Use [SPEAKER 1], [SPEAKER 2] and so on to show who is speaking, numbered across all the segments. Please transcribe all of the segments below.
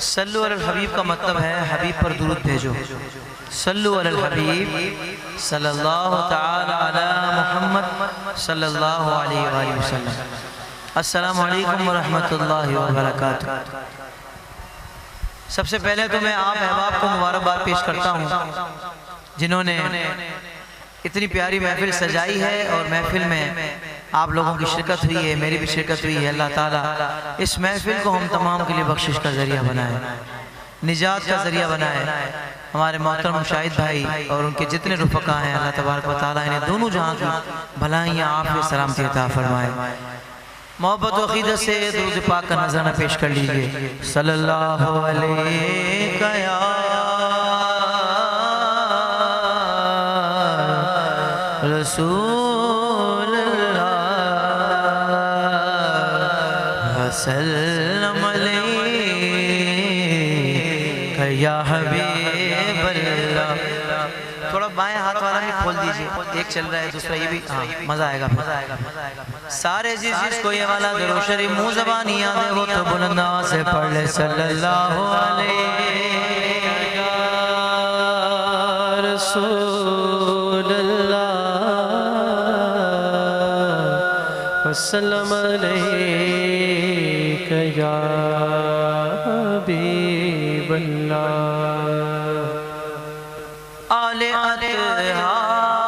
[SPEAKER 1] सल्लु अलल हबीब का मतलब है हबीब पर दुरूद भेजो। सल्लु अलल हबीब सल्लल्लाहु तआला अला मुहम्मद सल्लल्लाहु अलैहि वसल्लम। अस्सलामु अलैकुम व रहमतुल्लाहि व बरकातुहू। सबसे पहले तो मैं आप अहबाब को मुबारकबाद पेश करता हूँ जिन्होंने इतनी प्यारी महफिल सजाई है और महफिल में आप लोगों की शिरकत हुई है, मेरी भी शिरकत हुई है। अल्लाह ताला इस महफिल को हम तमाम के लिए बख्शिश का ज़रिया बनाए, निजात का ज़रिया बनाए। हमारे मोहतरम शाहिद भाई और उनके जितने रुफ़क़ा हैं, अल्लाह तबारक व तआला इन्हें दोनों जहां की भलाइयाँ आफ़ियत सलामती अता फरमाए। मोहब्बत व अक़ीदत से दुरूद पाक का नज़राना पेश कर लीजिए। सल्लल्लाहु अलैहि या रसूल सल्लम अलैका या हबीब अल्लाह। थोड़ा बाएं हाथ वाला भी खोल दीजिए, एक चल रहा है दूसरा ये भी, हाँ मजा आएगा। सारे जिसको ये वाला दरूद शरीफ मुंह ज़बान याद है वो तो बुलंद आवाज़ से पढ़ ले। सल्लल्लाहु अलैहि या रसूल वसल्लम अलैका या हबीब अल्लाह। आले अतहार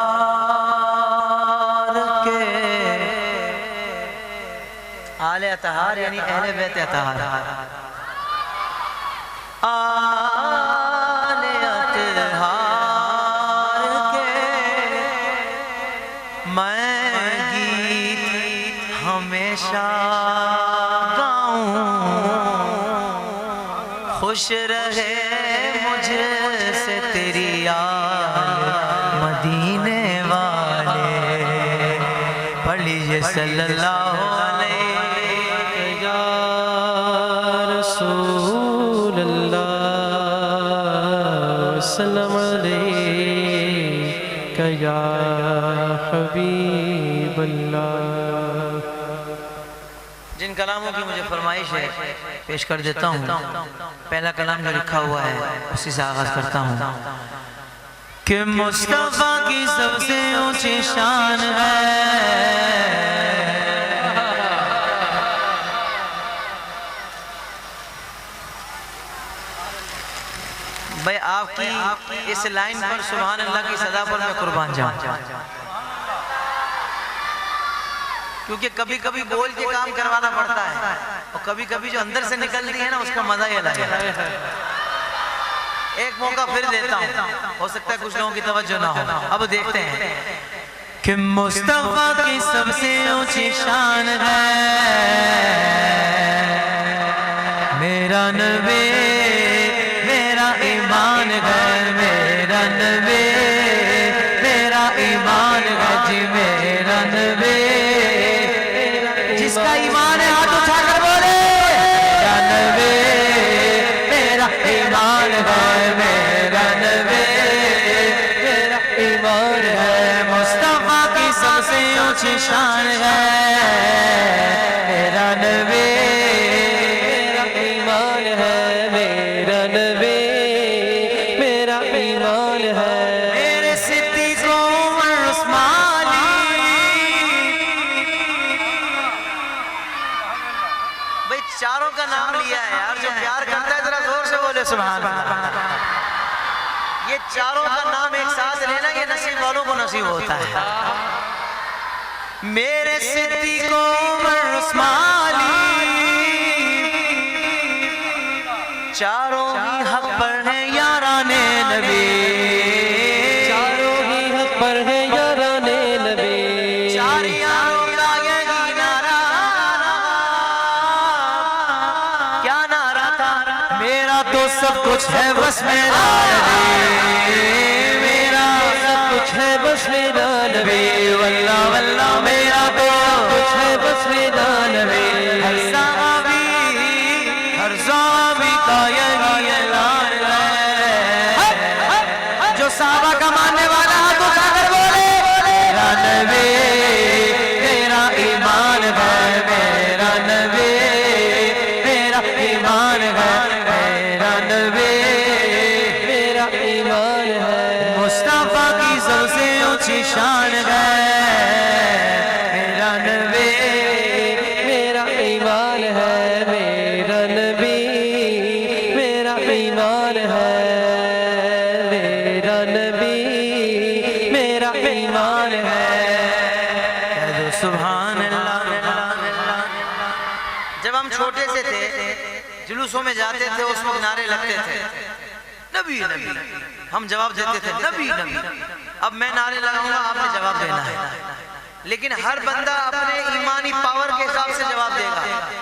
[SPEAKER 1] के, आले अतहार यानी अहले बैत अतहार। आले अतहार के मैं हमेशा गाऊं, खुश रहे मुझसे तेरी याद मदीने वाले। पढ़ लीजिए सल्लल्लाहु अलैहि या रसूल अल्लाह सल्लम अलैका या हबीब अल्लाह। जिन कलामों की मुझे फरमाइश है पेश कर देता हूँ। पहला कलाम जो लिखा हुआ है उसी से आगाज करता हूँ कि मुस्तफा की सबसे ऊंची शान है भाई। आपकी इस लाइन पर सुभान अल्लाह की सदा पर मैं कुर्बान जाऊं, क्योंकि कभी कभी बोल के काम करवाना पड़ता है और कभी कभी जो अंदर से निकलती है ना उसका मजा ही अलग है। एक मौका फिर देता हूँ, हो सकता है कुछ लोगों की तवज्जो ना हो। अब देखते हैं कि मुस्तफा की सबसे ऊंची शान है मेरा नबी, मेरा ईमान है, मेरा नबी मेरा ईमान है जी, मेरा नबी। जिसका ईमान है हाथ उठाकर बोले मेरा नबी, मेरा ईमान है, मेरा नबी मेरा ईमान है। मुस्तफा की सबसे ऊंची शान है मेरा नबी, मेरा ईमान है, मेरा नबी मेरा ईमान है। मेरे सिद्दीक़ उमर उस्मानी भाई चारों का नाम लिया है यार। जो प्यार करता है जरा जोर से बोले सुभान अल्लाह। ये चारों का नाम एक साथ लेना ये नसीब वालों को नसीब होता है। मेरे सिद्दीक़ उमर उस्मानी चारों ही हक पर हैं याराने नबी, चारों ही हक पर हैं याराने नबी। चार यारों का यही नारा, क्या नारा था? मेरा तो सब कुछ है बस मेरा नबी, मेरा सब कुछ है बस मेरा नबी। वल्लाह वल्लाह मेरा तो कुछ है बस मेरा नबी। हर साहबी का यही ऐलान है, जो साहबा का मानने वाला हाथ उठाकर बोले मेरा नबी मेरा ईमान है, मेरा नबी मेरा ईमान है,
[SPEAKER 2] ईमान है, मेरा नबी मेरा ईमान है, मेरा नबी मेरा ईमान है।
[SPEAKER 1] सुभान अल्लाह। जब हम छोटे से थे, जुलूसों में जाते थे, उस वक्त नारे लगते थे नबी नबी, हम जवाब देते थे नबी नबी। अब मैं नारे लगाऊंगा, आपने जवाब देना है, लेकिन हर बंदा अपने ईमानी पावर के हिसाब से जवाब देगा।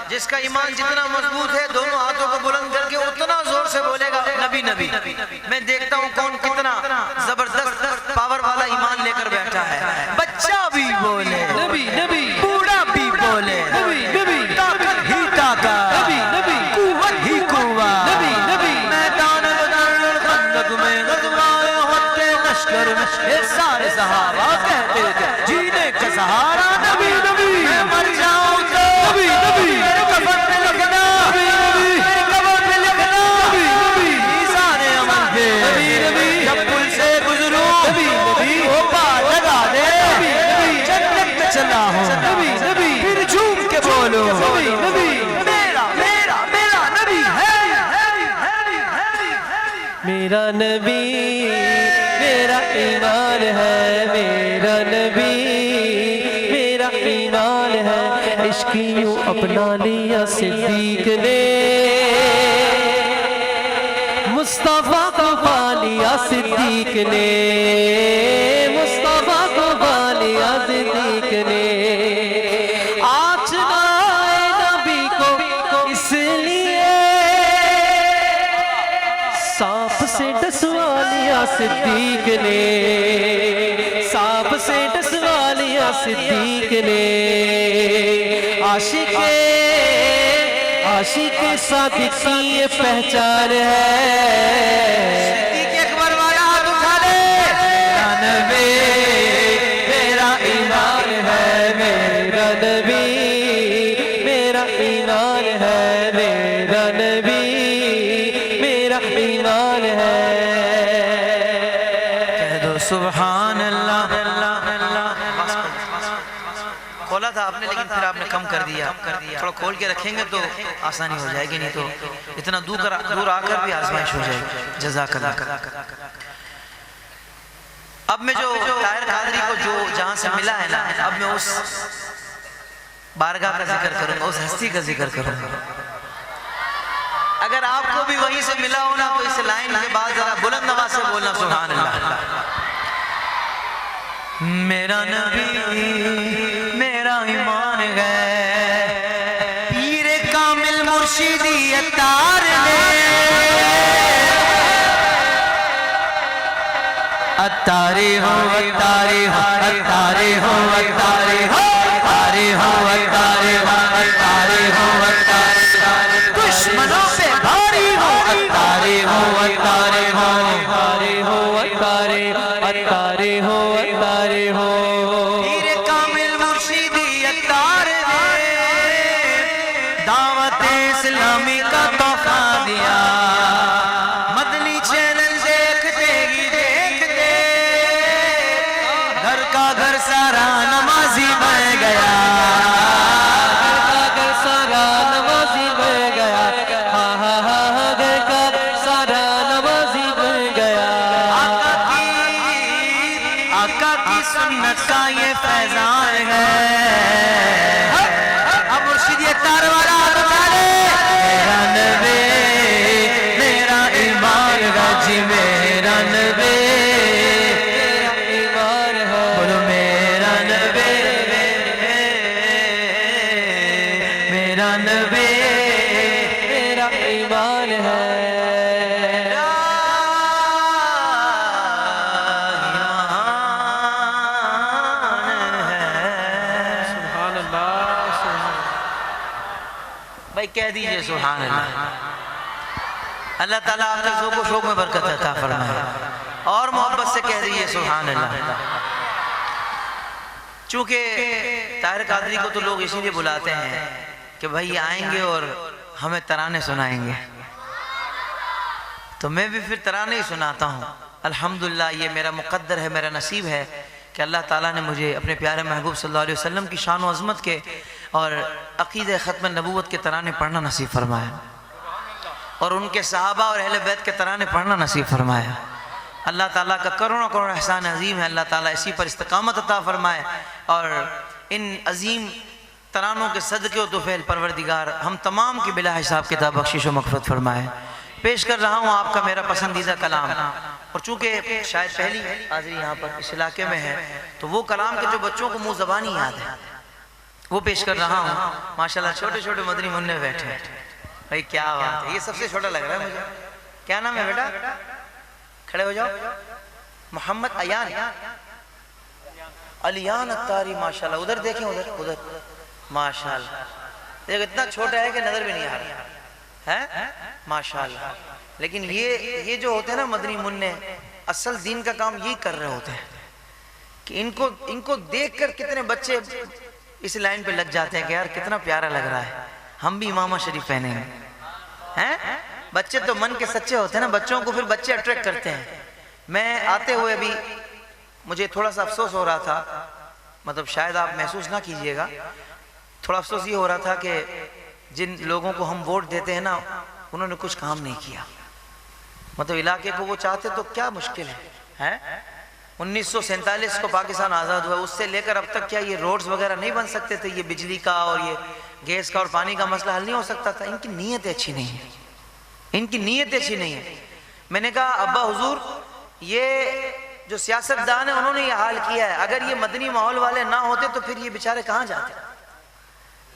[SPEAKER 1] जिसका ईमान जितना मजबूत है, दोनों हाथों को बुलंद करके उतना जोर से बोलेगा नबी नबी। मैं देखता हूँ कौन कितना जबरदस्त पावर वाला ईमान लेकर बैठा है। बच्चा भी बोले
[SPEAKER 2] नबी नबी,
[SPEAKER 1] बूढ़ा भी बोले
[SPEAKER 2] नबी नबी,
[SPEAKER 1] ताकत ही ताकत,
[SPEAKER 2] नबी नबी,
[SPEAKER 1] कुव्वत ही कुव्वत,
[SPEAKER 2] नबी नबी,
[SPEAKER 1] मैदान खंदक में गज़वाए होते लश्कर में ये सारे सहाबा कहते थे जीने का सहारा नबी नबी। मैं मर जाऊं तो
[SPEAKER 2] नबी नबी,
[SPEAKER 1] मेरे कफन पे लिखना,
[SPEAKER 2] नबी नबी,
[SPEAKER 1] मेरे कफन पे लिखना
[SPEAKER 2] नबी नबी,
[SPEAKER 1] मीज़ान अमल पे
[SPEAKER 2] नबी नबी,
[SPEAKER 1] जब पुल से गुजरूं
[SPEAKER 2] नबी नबी,
[SPEAKER 1] वो पार लगा दे
[SPEAKER 2] नबी नबी,
[SPEAKER 1] जन्नत में चला हूं
[SPEAKER 2] नबी नबी,
[SPEAKER 1] फिर झूम के बोलो
[SPEAKER 2] नबी नबी,
[SPEAKER 1] मेरा मेरा मेरा नबी है।
[SPEAKER 2] मेरा नबी मेरा ईमान है, मेरा नबी मेरा ईमान है। इश्क यूं अपना लिया सिद्दीक ने, मुस्तफा को पा लिया सिद्दीक ने, मुस्तफा को पा लिया सिद्दीक ने। आचनाए नबी को इसलिए सांप से डसवा लिया सिद्दीक ने, सांप से डसवा लिया सिद्दीक ने। आशिक सादिक की ये पहचान है।
[SPEAKER 1] सिद्दीक़ अकबर वाला हाथ उठा ले।
[SPEAKER 2] मेरा नबी मेरा ईमान है, मेरा नबी मेरा ईमान है, मेरा नबी मेरा ईमान है।
[SPEAKER 1] कह दो सुभान अल्लाह। खोला था आपने, लेकिन फिर आपने कम कर दिया। थोड़ा खोल के रखेंगे तो आसानी हो जाएगी, नहीं तो इतना दूर आकर भी आजमाइश हो जाएगी। जज़ाकल्लाह। अब मैं जो ताहिर कादरी को जो जहां से मिला है ना, अब मैं उस बारगाह का जिक्र करूंगा, उस हस्ती का जिक्र करूंगा। अगर आपको भी वहीं से मिला हो ना, तो इस लाइन के बाद जरा बुलंद आवाज से बोलना सुभान अल्लाह। मेरा नबी मेरा ईमान है, पीर कामिल मुर्शिदी अत्तार ने, अत्तारे हो अत्तारे हो अत्तारे हो अत्तारे हो अत्तारे हो अत्तारे हो अत्तारे हो अत्तारे, दुश्मनों पे भारी हो अत्तारे हो अत्तारे हो
[SPEAKER 2] अत्तारे हो अत्तारे, अत्तारे हो अत्तारे हो।
[SPEAKER 1] पीर कामिल मुर्शिदी अत्तार ने दावत इस्लामी का तोहफा दिया। मदनी चैनल देखते ही देखते घर का घर सारा नमाजी बन गया,
[SPEAKER 2] घर का घर सारा नमाजी बन गया, हाँ हाँ हाँ, घर का सारा नमाजी बन गया।
[SPEAKER 1] आका की सुन्नत का ये फैजान है। अब मुर्शिदी अत्तार वाला हाथ उठा ले। मेरा नबी मेरा ईमान है जी, मेरा नबी
[SPEAKER 2] मेरा ईमान है,
[SPEAKER 1] बोलो मेरा नबी मेरा नबी
[SPEAKER 2] मेरा ईमान है। सुभान अल्लाह, सुभान
[SPEAKER 1] भाई कह दीजिए सुभान अल्लाह। अल्लाह ताला आप लोगों को शौक में बरकत अता फरमाए और मोहब्बत से कह दीजिए सुभान अल्लाह। चूंकि ताहिर कादरी को तो लोग इसीलिए बुलाते हैं कि भाई आएंगे और हमें तराने सुनाएंगे, तो मैं भी फिर तराने ही सुनाता हूँ। अल्हम्दुलिल्लाह, ये मेरा मुक़द्दर है, मेरा नसीब है कि अल्लाह ताला ने मुझे अपने प्यारे महबूब सल्लल्लाहु अलैहि वसल्लम की शान व अज़मत के और अक़ीदे ख़त्म नबूवत के तराने पढ़ना नसीब फरमाया और उनके सहाबा और अहले बैत के तराने पढ़ना नसीब फरमाया। अल्लाह ताला का करोड़ों करोड़ एहसान अजीम है। अल्लाह ताला इसी पर इस्तिकामत अता फरमाए और इन अजीम तरानों के सदक़े तो फ़ैल परवरदिगार हम तमाम की बिला हिसाब किताब बख्शिश व मग़फ़िरत फरमाए। पेश कर रहा हूँ आपका मेरा पसंदीदा कलाम, और चूँकि शायद पहली हाज़िरी यहाँ पर इस इलाके में है तो वो कलाम के जो बच्चों को मुँह ज़बानी याद है वो पेश कर रहा हूँ। माशाल्लाह छोटे छोटे मदनी मुन्ने बैठे हैं। भाई क्या बात है, ये सबसे छोटा लग रहा है मुझे। क्या नाम है बेटा? खड़े हो जाओ। मोहम्मद अयान अलियान अत्तारी, माशाल्लाह। उधर देखें, उधर उधर, माशाल्लाह। ये इतना छोटा है कि नजर भी नहीं आ रहा है, माशाल्लाह। लेकिन ये जो होते हैं ना मदनी मुन्ने, असल दीन का काम यही कर रहे होते हैं कि इनको देखकर कितने बच्चे इस लाइन पे लग जाते हैं कि यार कितना प्यारा लग रहा है, हम भी इमामा शरीफ पहनेंगे हैं। बच्चे तो मन के सच्चे होते हैं ना, बच्चों को फिर बच्चे अट्रैक्ट करते हैं। मैं आते हुए अभी मुझे थोड़ा सा अफसोस हो रहा था, मतलब शायद आप महसूस ना कीजिएगा, थोड़ा अफसोस ये हो रहा था कि जिन लोगों को हम वोट देते हैं ना उन्होंने कुछ काम नहीं किया। मतलब इलाके को वो चाहते तो क्या मुश्किल है? 1947 को पाकिस्तान आज़ाद हुआ, उससे लेकर अब तक क्या ये रोड्स वगैरह नहीं बन सकते थे? ये बिजली का और ये गैस का और पानी का मसला हल नहीं हो सकता था? इनकी नीयत अच्छी नहीं है, इनकी नीयत अच्छी नहीं है। मैंने कहा अब्बा हुजूर, ये जो सियासतदान है उन्होंने ये हाल किया है, अगर ये मदनी माहौल वाले ना होते तो फिर ये बेचारे कहाँ जाते?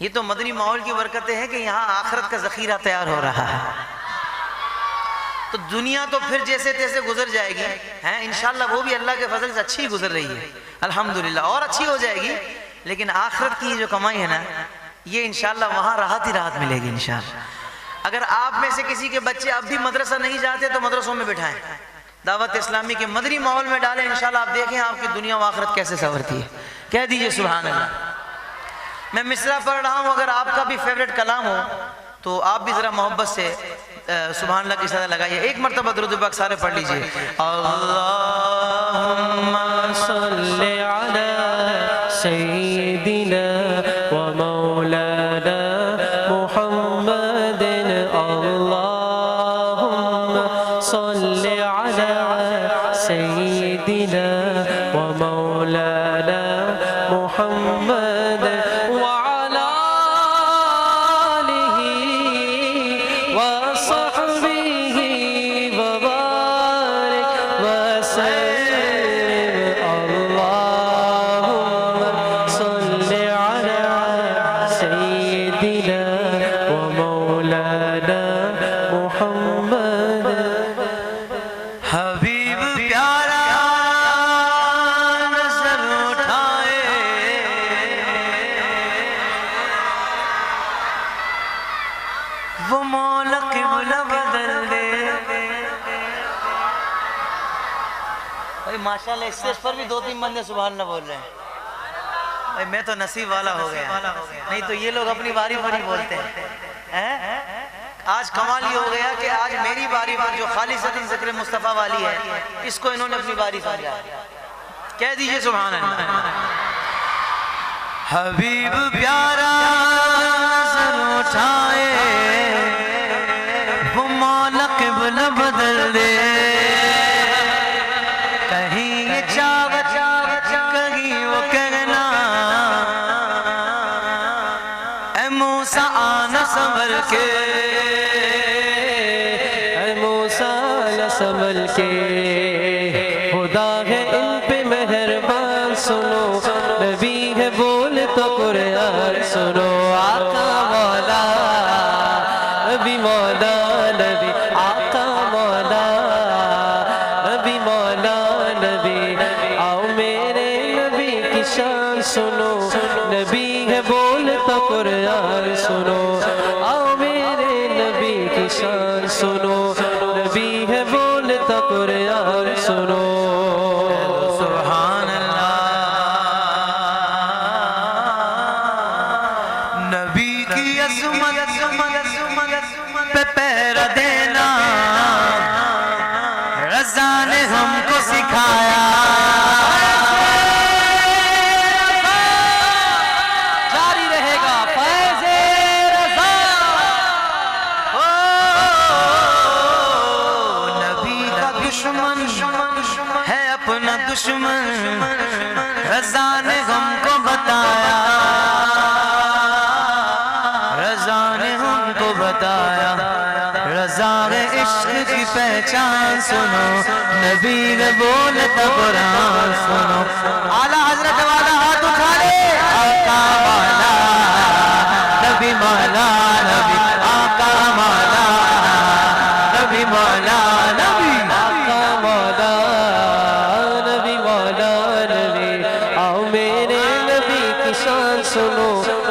[SPEAKER 1] ये तो मदनी माहौल की बरकतें हैं कि यहाँ आखिरत का ज़ख़ीरा तैयार हो रहा है। तो दुनिया तो फिर जैसे तैसे गुजर जाएगी हैं, इंशाल्लाह वो भी अल्लाह के फजल से अच्छी गुजर रही है अल्हम्दुलिल्लाह, और अच्छी हो जाएगी। लेकिन आखिरत की जो कमाई है ना, ये इंशाल्लाह वहाँ राहत ही राहत मिलेगी इंशाल्लाह। अगर आप में से किसी के बच्चे अब भी मदरसा नहीं जाते तो मदरसों में बिठाएं, दावत इस्लामी के मदनी माहौल में डालें, इंशाल्लाह आप देखें आपकी दुनिया व आखिरत कैसे संवरती है। कह दीजिए सुभान अल्लाह। मैं मिसरा पढ़ रहा हूँ, अगर आपका भी फेवरेट कलाम हो तो आप भी ज़रा मोहब्बत से सुभान अल्लाह की सदा लगाइए। एक मरतबा दुरूद पाक सारे पढ़ लीजिए। अल्लाहुम्मा
[SPEAKER 2] सल्ली अला सय्यिदिना व मौलाना मुहम्मदिन। अल्लाहुम्मा सल्ली अला सय्यिदिना व मौलाना मुहम्मद व अला आलिहि व सहबिहि व बारिक व सल्लिम। अल्लाहुम्मा सल्ली अला सय्यिदिना व मौलाना मुहम्मद।
[SPEAKER 1] हबीब प्यारा नजर उठाए, वो मौला क़िबला बदल दे। भाई माशाल्लाह इस स्टेज पर भी 2-3 बंदे सुभान अल्लाह बोल रहे हैं। भाई मैं तो नसीब वाला हो गया, नहीं तो ये लोग अपनी बारी पर ही बोलते हैं। आज कमाल ये हो गया कि आज मेरी बारी पर जो खालिसतन ज़िक्र मुस्तफ़ा वाली है, इसको इन्होंने अपनी बारी समझा। कह दीजिए सुभान अल्लाह। हबीब प्यारा नज़र उठाए, वो मौला क़िबला बदल दे। कहीं ये चावत कहीं वो कहना, ऐ मूसा आना संभल के,
[SPEAKER 2] संभल के। खुदा है इन पे मेहरबान, सुनो नबी है बोल तो कुरान सुनो। आका मौला नबी, मौला नबी, आका मौला नबी, मौला नबी। आओ मेरे नबी की शान सुनो, नबी है बोल तो कुरान सुनो। आओ मेरे नबी की शान सुनो, नबी है बोल तो कुरान सुनो।
[SPEAKER 1] सुभान अल्लाह। नबी की अज़मत पे पैरा देना रज़ा ने हमको सिखाया।
[SPEAKER 2] जारी रहेगा
[SPEAKER 1] अपना दुश्मन, रज़ा ने हमको बताया, रज़ा ने हमको बताया, रज़ा इश्क की पहचान सुनो, नबी ने बोलता कुरान सुनो। आला हजरत वाला हाथ उठा ले, आका वाला नबी मौला नबी, आका मौला नबी मौला नबी,
[SPEAKER 2] आका मौला नबी मौला नबी। आओ मेरे नबी की शान सुनो,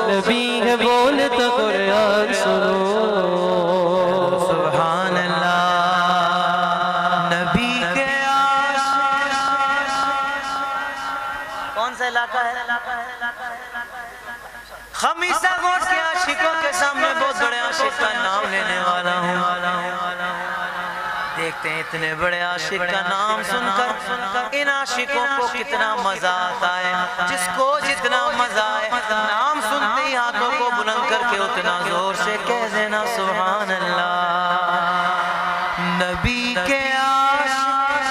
[SPEAKER 2] नबी है बोलता कुरान सुनो।
[SPEAKER 1] सुभान अल्लाह। नबी के कौन सा इलाका है? खमीसा गोट के आशिकों के सामने बहुत बड़े आशिक का नाम लेने वाला हूँ। देखते हैं इतने बड़े आशिक का नाम सुनकर इन आशिकों को कितना मजा आता है। जिसको जितना मजा आए, नाम सुनते ही हाथों को बुलंद करके उतना जोर से कह देना सुभान अल्लाह। नबी के आशिक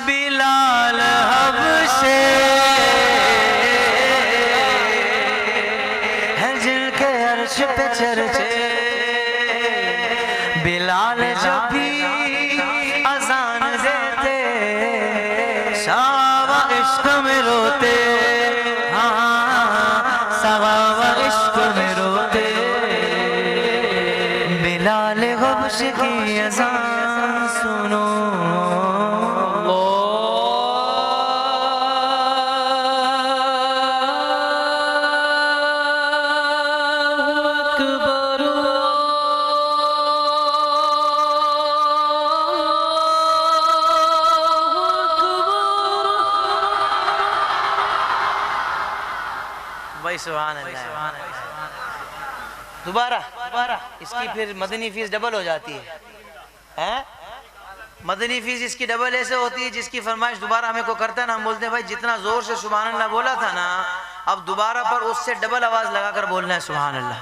[SPEAKER 1] बिलाल हबशे हैं जिनके अर्श पे चर्चे, बिलाल जब भी अजान देते सावा इश्क में रोते, हाँ सावा इश्क में रोते। बिलाल हबश की अजान सुनो, सुभान अल्लाह। दोबारा इसकी फिर मदनी फीस डबल हो जाती है, हैं? मदनी फीस इसकी डबल ऐसे होती है जिसकी फरमाइश दोबारा हमें को करता है ना, हम बोलते हैं भाई जितना जोर से सुभान अल्लाह बोला था ना, अब दोबारा पर उससे डबल आवाज लगाकर बोलना है सुभान अल्लाह।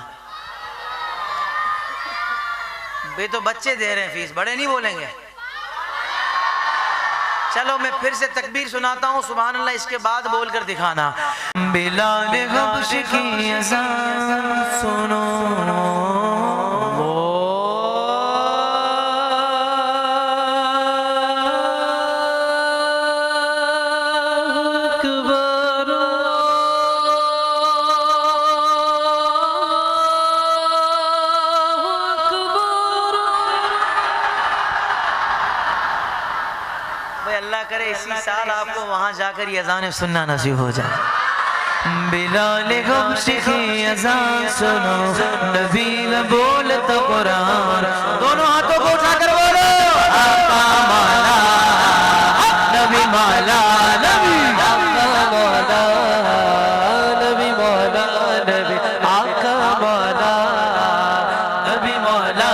[SPEAKER 1] वे तो बच्चे दे रहे हैं फीस, बड़े नहीं बोलेंगे। चलो मैं फिर से तकबीर सुनाता हूँ, सुभान अल्लाह इसके बाद बोलकर दिखाना। बिलाल हबश की अज़ान सुनो, अल्लाह करे इसी साल आपको वहां जाकर ये अज़ान सुनना नसीब हो जाए। बिलाल हबश की अज़ान सुनो, नबी ने बोलता कुरान, दोनों हाथों को उठाकर बोलो आका मौला नबी मौला नबी,
[SPEAKER 2] आका मौला नबी मौला नबी, आका मौला
[SPEAKER 1] नबी मौला।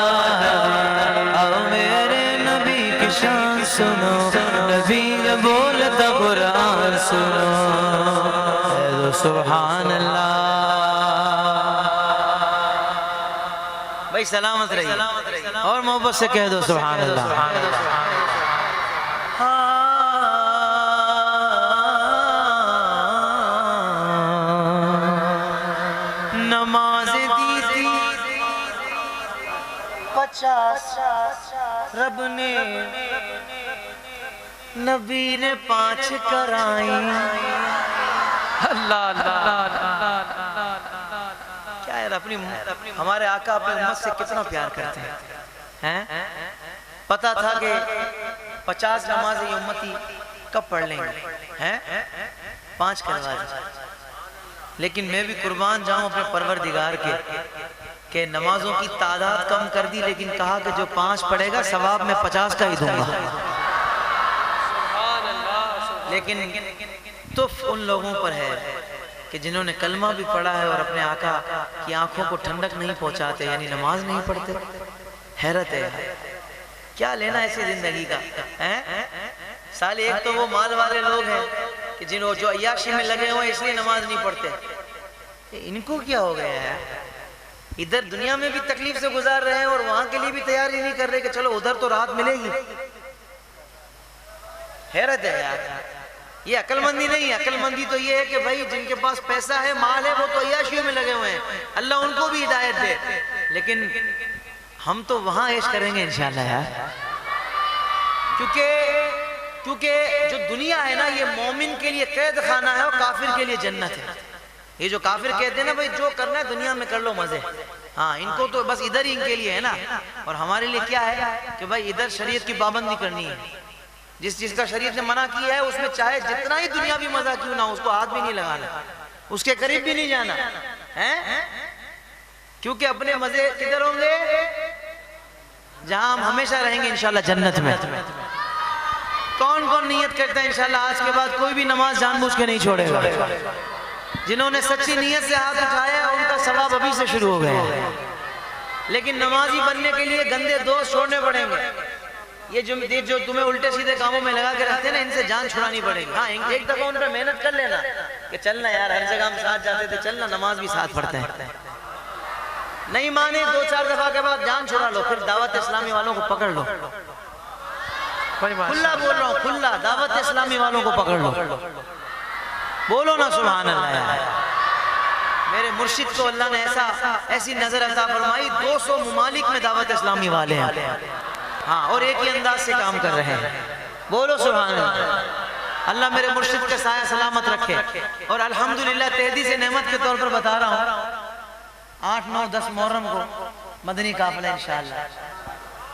[SPEAKER 1] आओ मेरे नबी की शान सुनो, नबी ने बोलता कुरान सुनो, सुभान अल्लाह। भाई सलामत रहिए और मोहब्बत से कह दो सुभान अल्लाह। नमाज़ें दी थी 50, रब ने नबी ने 5 कराई। अल्लाह क्या यार, अपनी हमारे आका अपनी उम्मत से कितना प्यार करते हैं। पता था कि 50 नमाज़ें ये उम्मती कब पढ़ लेंगे, हैं 5 करवा दी। लेकिन मैं भी कुर्बान जाऊं अपने परवरदिगार के नमाजों की तादाद कम कर दी, लेकिन कहा कि जो 5 पढ़ेगा सवाब में 50 का ही दूंगा। लेकिन तो उन लोगों पर है कि जिन्होंने कलमा भी पढ़ा है और अपने आका की आंखों को ठंडक नहीं पहुंचाते, यानी नमाज नहीं पढ़ते। हैरत है, क्या लेना ऐसी जिंदगी का है। साल एक तो वो माल वाले लोग हैं कि जिन्होंने जो अय्याशी में लगे हुए इसलिए नमाज नहीं पढ़ते। इनको क्या हो गया है, इधर दुनिया में भी तकलीफ से गुजार रहे हैं और वहां के लिए भी तैयारी नहीं कर रहे कि चलो उधर तो राहत मिलेगी। हैरत है यार, ये अक्लमंदी नहीं है। अक्लमंदी तो ये है कि भाई जिनके पास पैसा है, माल है, वो तो अय्याशियों में लगे हुए हैं, अल्लाह उनको भी हिदायत दे। लेकिन हम तो वहां ऐश करेंगे इंशाल्लाह यार, क्योंकि जो दुनिया है ना, ये मोमिन के लिए कैद खाना है और काफिर के लिए जन्नत है। ये जो काफिर कहते हैं ना भाई जो करना है दुनिया में कर लो मजे, हाँ इनको तो बस इधर ही इनके लिए है ना। और हमारे लिए क्या है कि भाई इधर शरीयत की पाबंदी करनी है। जिस चीज का शरीयत ने मना किया है उसमें चाहे जितना ही दुनियावी मजा क्यों ना हो, उसको हाथ भी नहीं लगाना, उसके करीब भी नहीं जाना है, क्योंकि अपने मजे किधर होंगे, जहां हम हमेशा रहेंगे इंशाल्लाह जन्नत में। कौन कौन नियत करता है इंशाल्लाह आज के बाद कोई भी नमाज जानबूझ के नहीं छोड़ेगा। जिन्होंने सच्ची नियत से हाथ उठाया उनका सवाब अभी से शुरू हो गया है। लेकिन नमाजी बनने के लिए गंदे दोस्त छोड़ने पड़ेंगे। ये जो तुम्हें उल्टे सीधे कामों में लगा के रखते हैं ना, इनसे जान छुड़ानी पड़ेगी। हाँ एक दफा उन पर मेहनत कर लेना कि चलना यार, हर जगह हम साथ जाते थे, चलना नमाज भी साथ पढ़ते हैं। नहीं माने 2-4 दफा के बाद जान छुड़ा लो, फिर दावत इस्लामी वालों को पकड़ लो। खुला बोल रहा हूँ, खुला दावत इस्लामी वालों को पकड़ लो। बोलो ना सुभान अल्लाह। मेरे मुर्शिद को अल्लाह ने ऐसी नजर अता फरमाई, 200 मुमालिक में दावत इस्लामी वाले हैं, हाँ, और एक ही अंदाज से काम कर रहे हैं। बोलो सुभान अल्लाह। अल्लाह मेरे मुर्शिद का साया सलामत रखे। और अल्हम्दुलिल्लाह तेहदी से नेमत के तौर पर बता रहा हूँ, 8, 9, 10 मुहर्रम को मदनी काफिला इंशाअल्लाह।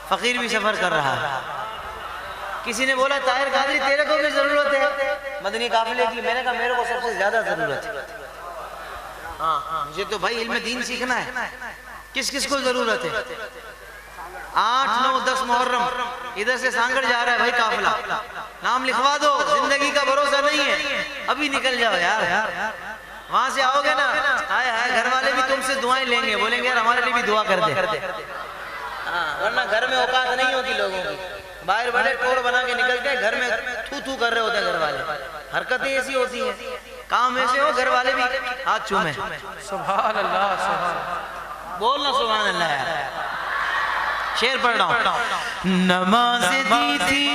[SPEAKER 1] फकीर भी सफर कर रहा है। किसी ने बोला ताहिर कादरी तेरे को भी जरूरत है मदनी काफिले की, मैंने कहा मेरे को सबसे ज्यादा जरूरत है। हाँ मुझे तो भाई इल्म दीन सीखना है। किस किस को जरूरत है? 8, 9, 10 मुहर्रम इधर से सांगड़ जा रहा है भाई काफिला, नाम लिखवा दो, जिंदगी का भरोसा नहीं है, अभी निकल जाओ यार। वहां से आओगे ना, हाय हाय घर वाले भी तुमसे दुआएं लेंगे, बोलेंगे यार हमारे लिए भी दुआ कर दे। हाँ वरना घर में औकात नहीं होती लोगों की, बाहर बड़े टोर बना के निकलते हैं, घर में थू थू कर रहे होते हैं घर वाले। हरकतें ऐसी होती हैं, काम ऐसे हो घर वाले भी हाथ चूमे।
[SPEAKER 2] सुभान अल्लाह, सुभान,
[SPEAKER 1] बोलना सुभान अल्लाह यार। शेर पढ़ रहा हूं। नमाज दी थी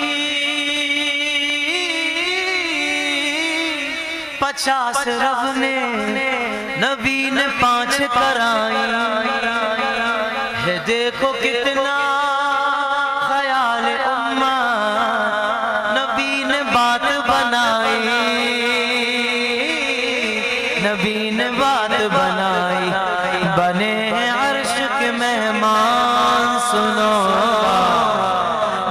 [SPEAKER 1] 50 रब ने, नबी ने 5 कराई है, देखो कितना ख्याल उम्मा, नबी ने बात बनाई, नबी ने बात बनाई, बने अर्श के मेहमान सुनो,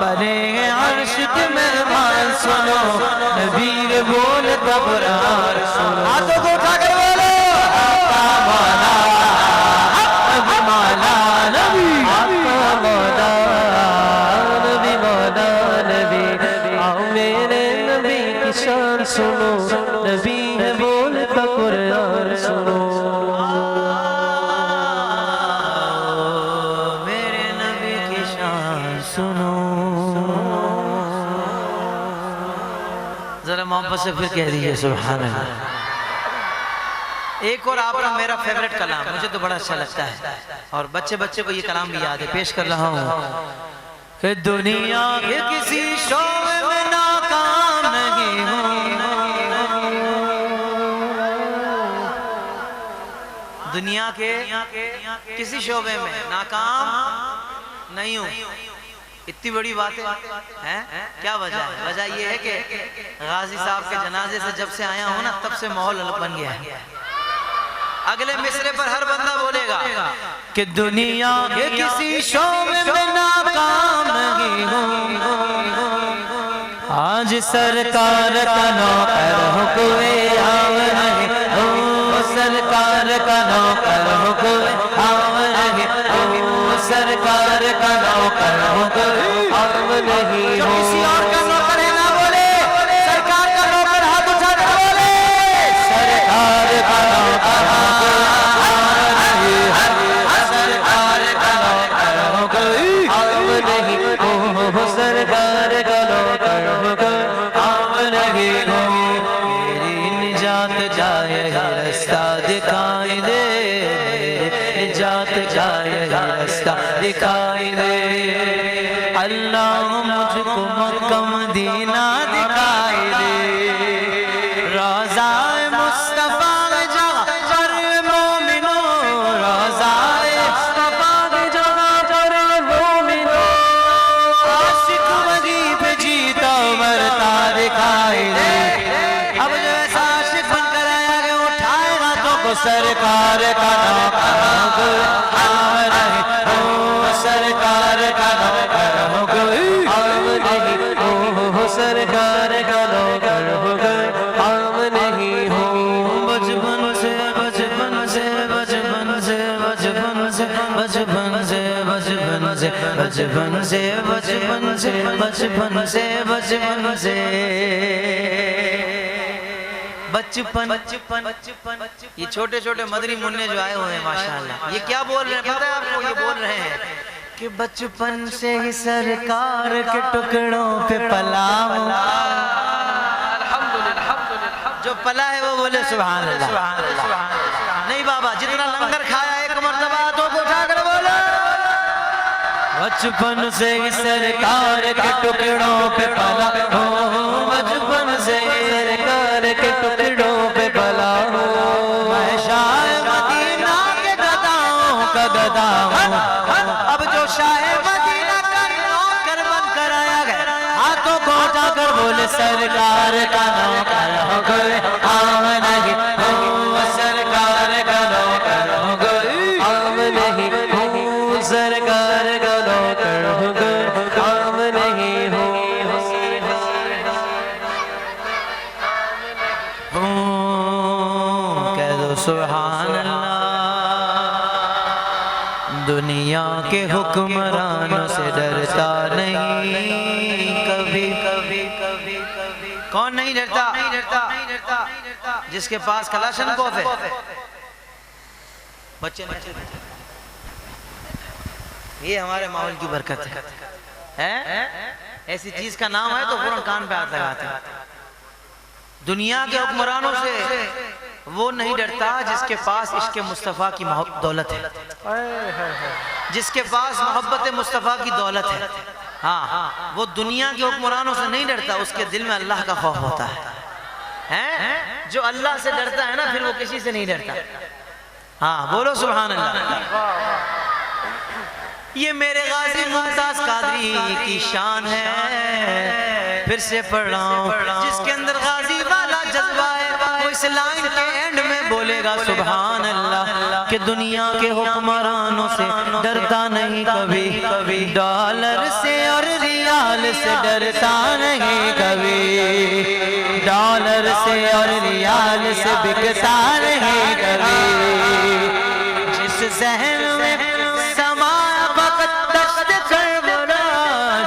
[SPEAKER 1] बने अर्श के मेहमान सुनो, नबी के बोल तबरार सुनो। हाथों को उठा कर बोलो आका मौला, नबी मौला, नबी आका मौला, नबी मौला, नबी आओ मेरे नबी की शान सुनो, नबी है बोल कुरान सुनो। मेरे नबी की शान सुनो। जरा मोहब्बत से फिर कह दीजिए सुभान अल्लाह। एक और आपका मेरा फेवरेट कलाम, मुझे तो बड़ा अच्छा लगता है और बच्चे बच्चे को ये कलाम भी याद है, पेश कर रहा हूँ कि दुनिया के किसी शोबे में नाकाम नहीं हूँ, दुनिया के किसी शोबे में नाकाम नहीं हूँ। इतनी बड़ी बात है, क्या वजह है? वजह ये है कि गाजी साहब के जनाजे से जब से आया हूँ ना, तब से माहौल अलग बन गया है। अगले मिसरे पर हर बंदा बोलेगा कि दुनिया के किसी शोबे में नाकाम नहीं हूँ, आज सरकार का नौकर हूँ, कोई आव नहीं हूँ, सरकार का नौकर हूँ, कोई आव नहीं हूँ, सरकार का नौकर हूँ, कोई आव नहीं हूँ। किसी और का नौकर है ना बोले, सरकार का नौकर हाथ उठा कर बोले, सरकार का नौकर सरकार का नौकर हूँ, कोई आव नहीं हूँ, सरकार का नौकर हूँ, कोई आव नहीं हूँ। मेरी निजात जाए रास्ता दिखाई दे, निजात जाए रास्ता दिखाई दे, अल्लाह मुझको मक्का मदीना दिखा से बचपन से बचपन से बचपन से बचपन से बचपन बचपन ये छोटे छोटे मदरी मुन्ने जो आए हुए हैं माशाल्लाह, ये क्या बोल रहे हैं पता है आपको? ये बोल रहे हैं कि बचपन से ही सरकार के टुकड़ों पे पला हूं। जो पला है वो बोले सुभान अल्लाह। नहीं बाबा, जितना लंगर खाया एक मर्तबा तो उठा कर बोलो, बचपन से ही सरकार के टुकड़ों पे पला हूं, बचपन से ही सरकार के टुकड़ों पे पला हूं। मैं शाह मदीना के गदाओं का गदा हूं। अब जो शाह मदीना का नौकर बन कर आया गया, हाथों को उठाकर बोले सरकार का नौकर हो गए हम नहीं हूं, सरकार का नौकर हो गए हम नहीं हूं, सरकार का नौकर हो गए हम नहीं हूं। कह दो सुभान अल्लाह। दुनिया के हुक्मरानों से डरता नहीं कभी कभी कभी कभी। कौन नहीं डरता? जिसके पास कलाशनकोफ है। बच्चे ये हमारे माहौल की बरकत है। ऐसी चीज का नाम है तो फौरन कान पे हाथ लगाते हैं। दुनिया के हुक्मरानों से वो नहीं डरता जिसके पास इश्क मुस्तफ़ा की दौलत है, जिसके पास मोहब्बत मुस्तफ़ा की दौलत है। हाँ, वो दुनिया के हुक्मरानों से नहीं डरता, उसके दिल में अल्लाह का खौफ होता है। जो अल्लाह से डरता है ना, फिर वो किसी से नहीं डरता। हाँ बोलो सुभान अल्लाह। ये मेरे गाजी मुमताज कादरी की शान है। फिर से पढ़ रहा हूँ, जिसके अंदर गाजी वाला जज्बा है वो इस लाइन के एंड में बोलेगा सुभान अल्लाह कि दुनिया के हुक्मरानों से डरता नहीं कभी कभी, डॉलर से और रियाल से डरता नहीं कभी, डॉलर से और रियाल से बिकता नहीं कभी। जिस जहन में समाया वक्त दश्त करबला,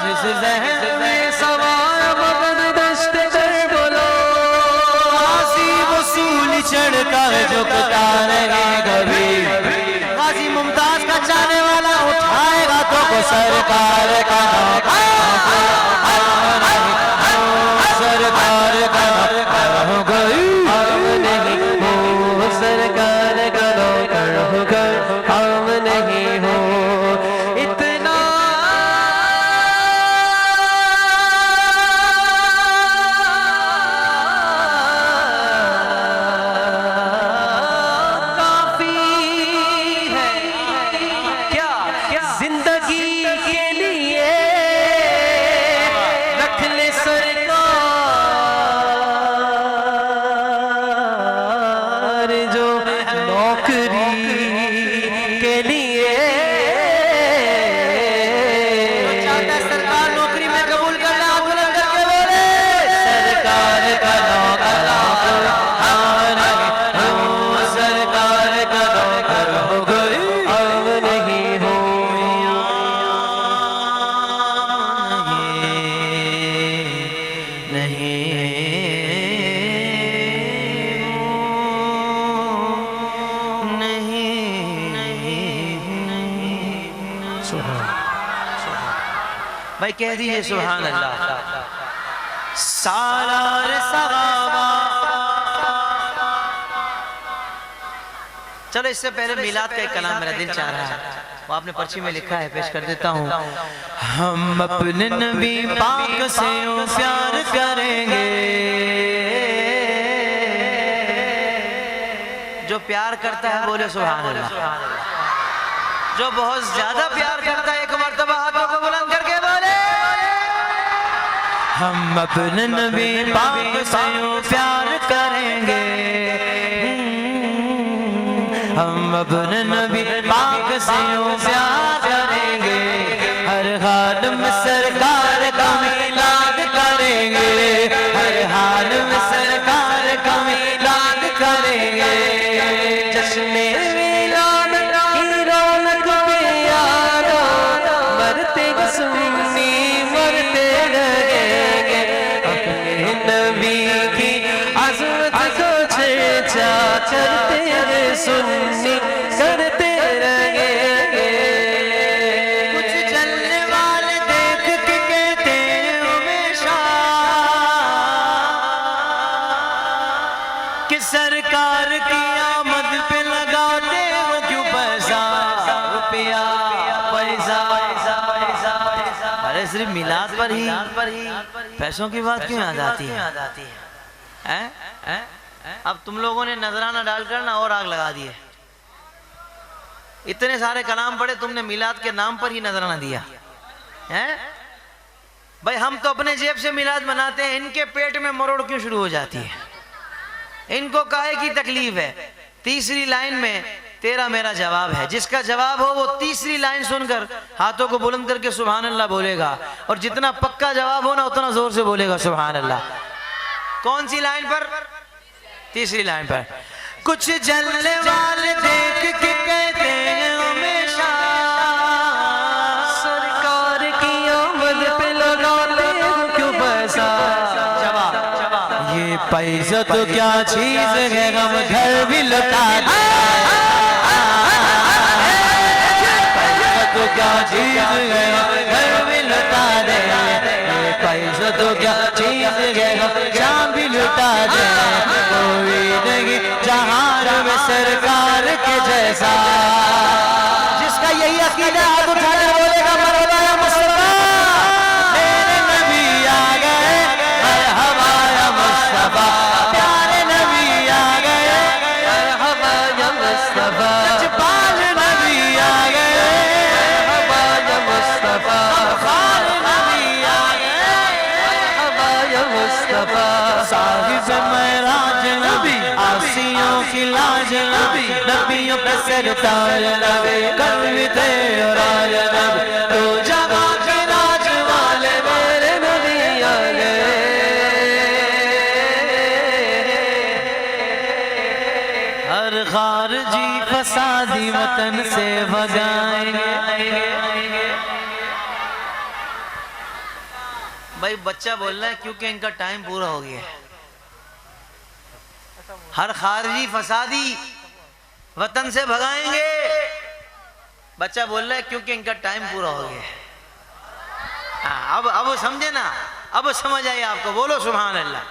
[SPEAKER 1] जिस जहन में समाया वक्त दश्त करबला, गाजी वसूल चढ़कर झुकता नहीं कभी। गाजी मुमताज का चाहने वाला उठाएगा तो को सरकार का सरकार का हो गई हम नहीं हो, सरकार का नौकर हो गए हम नहीं हो। इतना काफी है क्या जिंदगी के लिए, रख ले सरकार जो नौकरी के लिए। सरकार नौकरी में कबूल कर ले, हाथ बुलंद करके बोले सरकार का नौकर हो, सरकार का नौकर हो गए हम नहीं हो। भाई कह दीजिए सुभान अल्लाह। सालार सहाबा। चलो इससे पहले मिलाद का एक कलाम मेरा दिल चाह रहा है, वो आपने पर्ची में लिखा है, पेश कर देता हूँ। हम अपने नबी पाक से यूं प्यार करेंगे, जो प्यार करता है बोले सुभान अल्लाह। जो बहुत ज्यादा प्यार करता है एक मर्तबा हाथों को बुलंद करके बोले हम अपने नबी पाक से यूं प्यार करेंगे, हम अपने नबी पाक से यूं प्यार करेंगे, हर हाल में सरकार का मिलाद करेंगे, हर हाल में सरकार का मिलाद करेंगे। जश्न मिलाद की रौनक पे यारो
[SPEAKER 2] करते हैं सुन्नी करते रहेंगे।
[SPEAKER 1] कुछ जलने वाले देख के कहते हैं हमेशा कि सरकार की आमद पे लगाते हो क्यों पैसा रुपया पैसा। अरे सिर्फ मिलाद पर ही पैसों की बात क्यों याद आती है? अब तुम लोगों ने नजराना डालकर ना और आग लगा दी है। इतने सारे कलाम पढ़े, तुमने मिलाद के नाम पर ही नजराना दिया है। भाई हम तो अपने जेब से मिलाद मनाते हैं, इनके पेट में मरोड़ क्यों शुरू हो जाती है? इनको काहे की तकलीफ है? तीसरी लाइन में तेरा मेरा जवाब है। जिसका जवाब हो वो तीसरी लाइन सुनकर हाथों को बुलंद करके सुभान अल्लाह बोलेगा, और जितना पक्का जवाब हो ना उतना जोर से बोलेगा सुभान अल्लाह। कौन सी लाइन पर? तीसरी लाइन पर। कुछ जलने वाले देख के कहते हैं हमेशा
[SPEAKER 2] सरकार की आमद पे लगाते हो क्यों पैसा।
[SPEAKER 1] जवाब
[SPEAKER 2] ये पैसा तो क्या चीज है, हम घर भी लुटा दे। पैसा तो क्या चीज है, हम घर भी लुटा दे। ये पैसा तो क्या चीज है, हम शाम भी लुटा दे। कोई नहीं जहान में सरकार के जैसा। जिसका यही अकीदा हाथ उठाकर बोलेगा मरहबा या मुस्तफा। मेरे नबी आ गए, मरहबा या मुस्तफा। प्यारे नबी आ गए, मरहबा या मुस्तफा। जबाल नबी आ गए, मरहबा या मुस्तफा। खान नबी आ गए, मरहबा या मुस्तफा। साहिब महराज नबी, आसियों की लाज नबी, नबियों पे सरताज नबी, कल भी थे और आज नबी। तो जहां के राज वाले मेरे नबी आ गए। हर खारजी फसादी वतन से भगाएंगे।
[SPEAKER 1] भाई बच्चा बोल रहा है क्योंकि इनका टाइम पूरा हो गया है। हर खारजी फसादी वतन से भगाएंगे। बच्चा बोल रहा है क्योंकि इनका टाइम पूरा हो गया है। हाँ, अब समझे ना, अब समझ आई आपको। बोलो सुभान अल्लाह।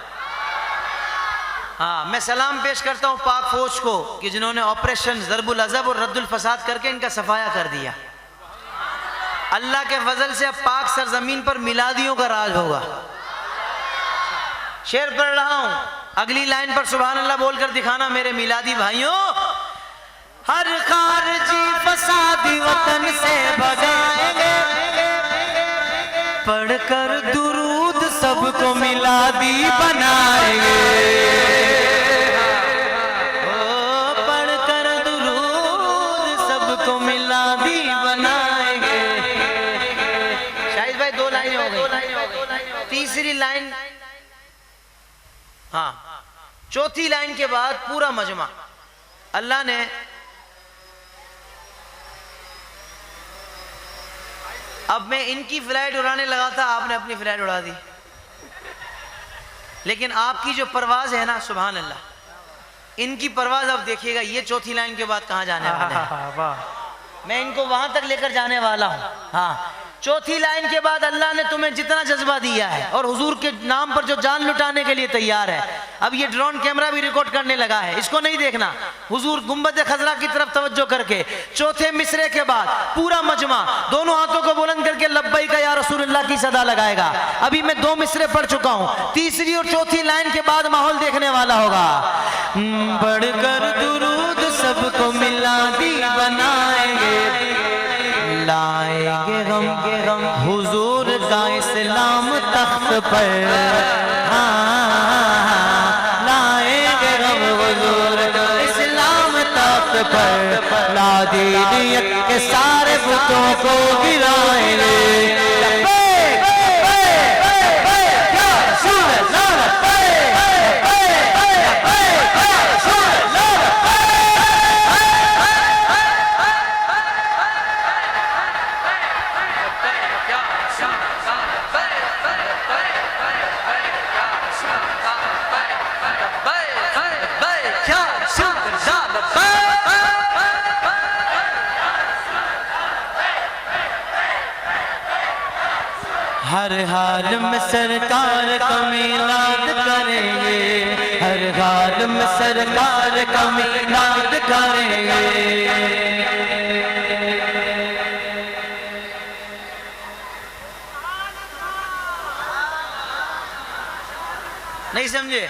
[SPEAKER 1] हाँ, मैं सलाम पेश करता हूँ पाक फौज को कि जिन्होंने ऑपरेशन ज़रबुल अज़ब और रद्दुल फसाद करके इनका सफाया कर दिया। अल्लाह के फजल से अब पाक सरजमीन पर मिलादियों का राज होगा। शेर पढ़ रहा हूं, अगली लाइन पर सुभान अल्लाह बोलकर दिखाना मेरे मिलादी भाइयों। हर खारजी फसादी वतन से भगाएंगे,
[SPEAKER 2] पढ़कर दुरूद सबको मिलादी बनाएंगे।
[SPEAKER 1] पढ़कर दुरूद सबको मिलादी बनाएंगे। शाहिद भाई दो लाइन हो गई। तीसरी लाइन, हाँ, चौथी लाइन के बाद पूरा मजमा। अल्लाह ने अब मैं इनकी फ्लाइट उड़ाने लगा था, आपने अपनी फ्लाइट उड़ा दी। लेकिन आपकी जो परवाज है ना, सुभान अल्लाह, इनकी परवाज अब देखिएगा। ये चौथी लाइन के बाद कहां जाने वाले हैं? मैं इनको वहां तक लेकर जाने वाला हूं। हाँ, चौथी लाइन के बाद अल्लाह ने तुम्हें जितना जज्बा दिया है और हुजूर के नाम पर जो जान लुटाने के लिए तैयार है, अब ये ड्रोन कैमरा भी रिकॉर्ड करने लगा है। इसको नहीं देखना। हुजूर गुंबद खजरा की तरफ तवज्जो करके चौथे मिसरे के बाद पूरा मजमा दोनों हाथों को बुलंद करके लब्बैक या रसूलुल्लाह की सदा लगाएगा। अभी मैं 2 मिसरे पढ़ चुका हूं, तीसरी और चौथी लाइन के बाद माहौल देखने वाला होगा।
[SPEAKER 2] बढ़कर दुरूद सबको मिलादी बनाएंगे, लाएंगे गम हुजूर का इस्लाम तख्त पर। हाँ, लाएंगे गम हुजूर का इस्लाम तख्त पर। लादीनियत के सारे बुतों को गिराएंगे।
[SPEAKER 1] हर हाल में सरकार का मीलाद करेंगे, हर हाल में सरकार का मीलाद करेंगे। नहीं समझे?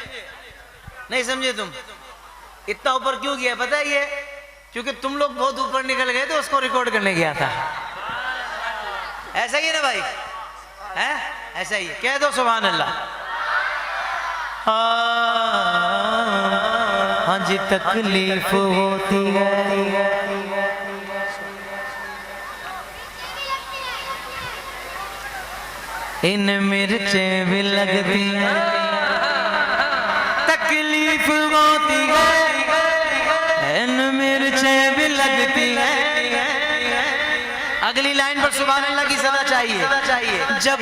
[SPEAKER 1] नहीं समझे तुम? इतना ऊपर क्यों गया पता है? ये क्योंकि तुम लोग बहुत ऊपर निकल गए थे, उसको रिकॉर्ड करने गया था। ऐसा ही है ना भाई? है ऐसा ही है। कह दो सुभान अल्लाह। हाँ जी तकलीफ होती है, इन मिर्चें भी लगती हैं, तकलीफ होती है, इन मिर्चें भी लगती हैं। अगली लाइन पर सुभान अल्लाह की सदा चाहिए। जब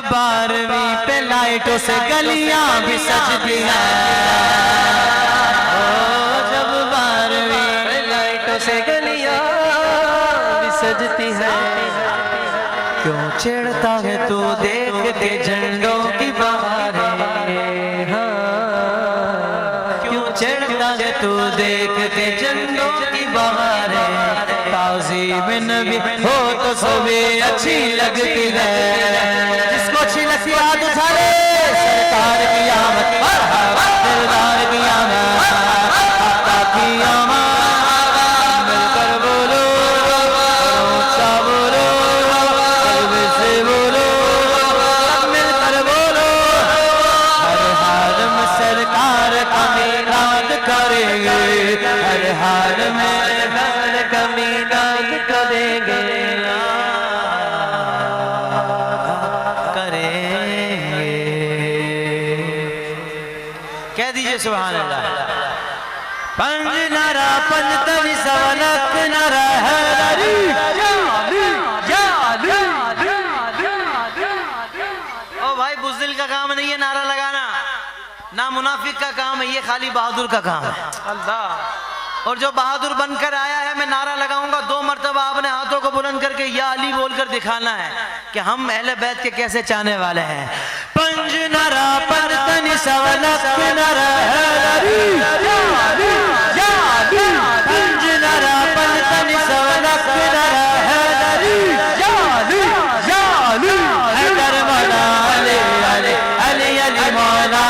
[SPEAKER 1] बारहवीं पे लाइटों से गलियां भी सजती हैं, जब 12वीं पे लाइटों से गलियां भी सजती हैं। क्यों चिढ़ता है तू देख के झंडों की बहारें, हाँ क्यों चिढ़ता है तू देख के झंडों की बहारें। ताज़ीम नबी हो तो सभी अच्छी लगती है, जिसको अच्छी लगती है हाथ उठा ले। सरकार की आमद, दिलदार की आमद, आका की आमद, मिलकर बोलो, ऊंचा बोलो, कल्ब से बोलो, मिलकर बोलो। हर हाल में सरकार का मीलाद करेंगे, हर हाल में मीलाद करेंगे, करेंगे। कह दीजिए सुभान अल्लाह। पंज नारा पंजतनी सवनक नारा हैदरी, ओ भाई बुज़दिल का काम नहीं है नारा लगाना, ना मुनाफिक का काम है, ये खाली बहादुर का काम है। अल्लाह। और जो बहादुर बनकर आया है, मैं नारा लगाऊंगा 2 मरतबा, आपने हाथों को बुलंद करके या अली बोलकर दिखाना है कि हम अहले बैत के कैसे चाहने वाले हैं। पंज नारा पंजतनी सवनक नारा हैदरी, पंज नारा पंजतनी सवनक नारा हैदरी, हैदर मौला अली अली अली अली मौला,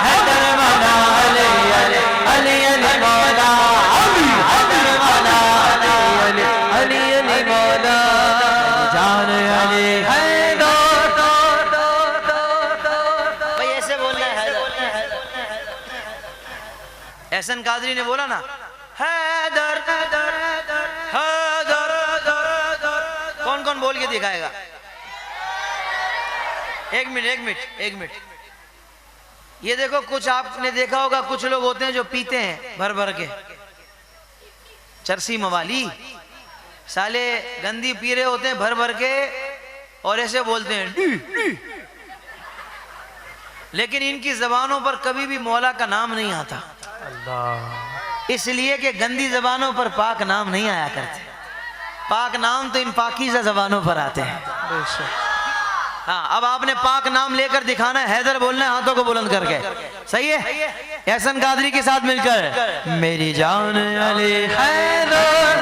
[SPEAKER 1] हैदर मौला अली अली अली अली मौला, हैदर मौला अली अली अली मौला, जान अली हैदर। भाई ऐसे बोलना है। एहसन कादरी ने बोला ना हैदर हैदर हैदर, कौन कौन बोल के दिखाएगा? एक मिनट। ये देखो, कुछ आपने देखा होगा, कुछ लोग होते हैं जो पीते हैं भर भर के, चरसी मवाली साले गंदी पी रहे होते हैं भर भर के, और ऐसे बोलते हैं डी डी। लेकिन इनकी जबानों पर कभी भी मौला का नाम नहीं आता। अल्लाह। इसलिए कि गंदी जबानों पर पाक नाम नहीं आया करते, पाक नाम तो इन पाकीज़ा जबानों पर आते हैं। हाँ, अब आपने पाक नाम लेकर दिखाना है, हैदर बोलना है हाथों को बुलंद करके। सही है? एहसन कादरी के साथ मिलकर मेरी जान अली हैदर,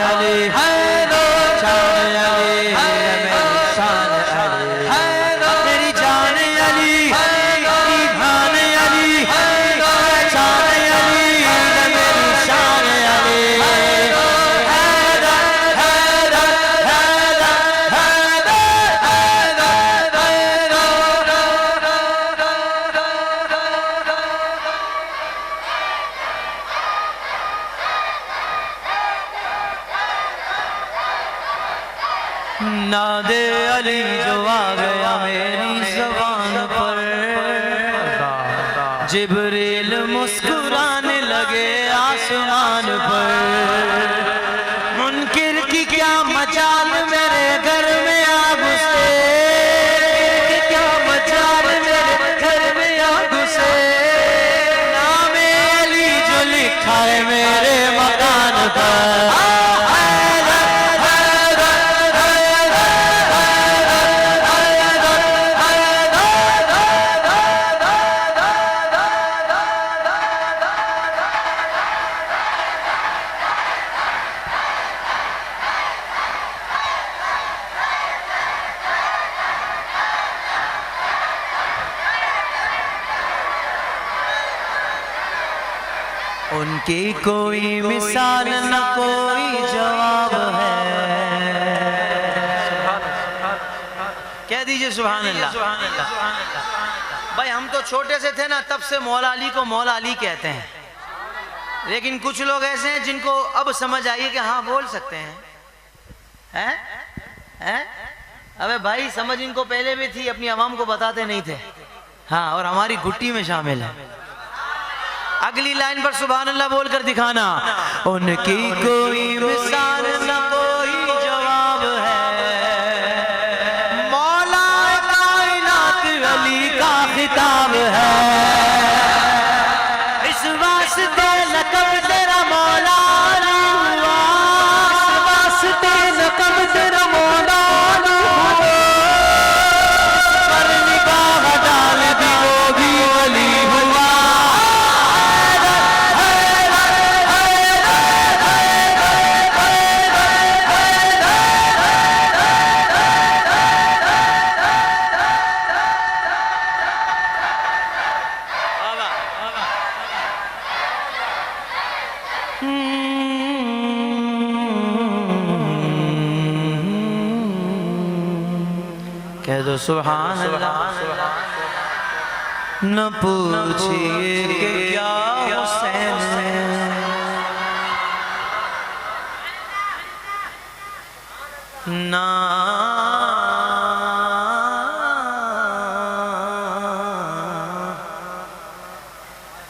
[SPEAKER 1] अली हैदर, शान अली मेरी शान अली हैदर, मेरी जान अली, ईमान अली, शान अली मेरी शान अली, नादे अली जो आ गया मेरी ज़बान पर, जिब्रील मुस्कुराने लगे आसमान पर। मुनकिर की क्या मजाल मेरे घर में आ घुसे, क्या मजाल मेरे घर में आ घुसे। नामे अली जो लिखा है मेरे मकान पर, उनकी कोई मिसाल न कोई जवाब है। कह दीजिए सुभान अल्लाह। भाई हम तो छोटे से थे ना, तब से मौला अली को मौला अली कहते हैं, लेकिन कुछ लोग ऐसे हैं जिनको अब समझ आई कि हाँ बोल सकते हैं। हैं? अबे भाई समझ इनको पहले भी थी, अपनी आवाम को बताते नहीं थे। हाँ, और हमारी गुट्टी में शामिल है। अगली लाइन पर सुभान अल्लाह बोलकर दिखाना। उनकी कोई मिसाल न कोई जवाब है, मौला कायनात अली का खिताब है। इस वास्ते लक़ब तेरा मौला अली हुआ, इस वास्ते लक़ब तेरा मौला अली हुआ। पर निगाह डाल दी वो भी अली हुआ। कह दो सुभान अल्लाह। न पूछिए कि क्या हुसैन है, ना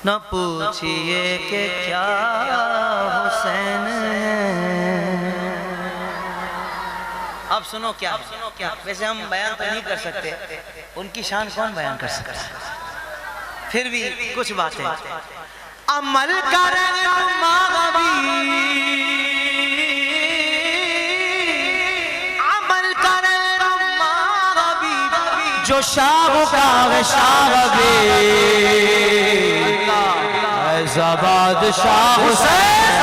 [SPEAKER 1] न पूछिए कि क्या हुसैन है। अब सुनो क्या, वैसे हम बयान तो नहीं कर सकते, उनकी शान कौन बयान कर सकता है, फिर भी कुछ बातें। अमल करें अमल करें जो शाह का शाहबी ऐसा बादशाह हुसैन,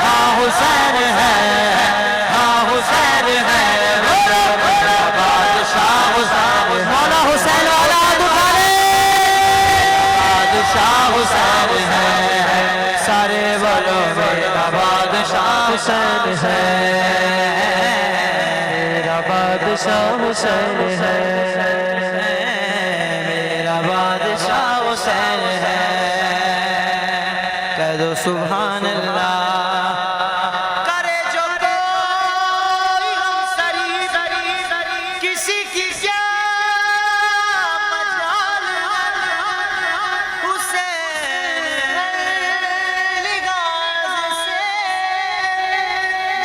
[SPEAKER 1] हाँ हुसैन है, हाँ हुसैन है। बादशाह हुसैन, मौला हुसैन वाला दुकाने, बादशाह हुसैन है। सारे बोलो मेरा बादशाह हुसैन है, मेरा बादशाह हुसैन है, मेरा बादशाह हुसैन है। कह दो सुभान अल्लाह। करे जो कोई हमसरी किसी की क्या मजाल, हुसैन निगाह से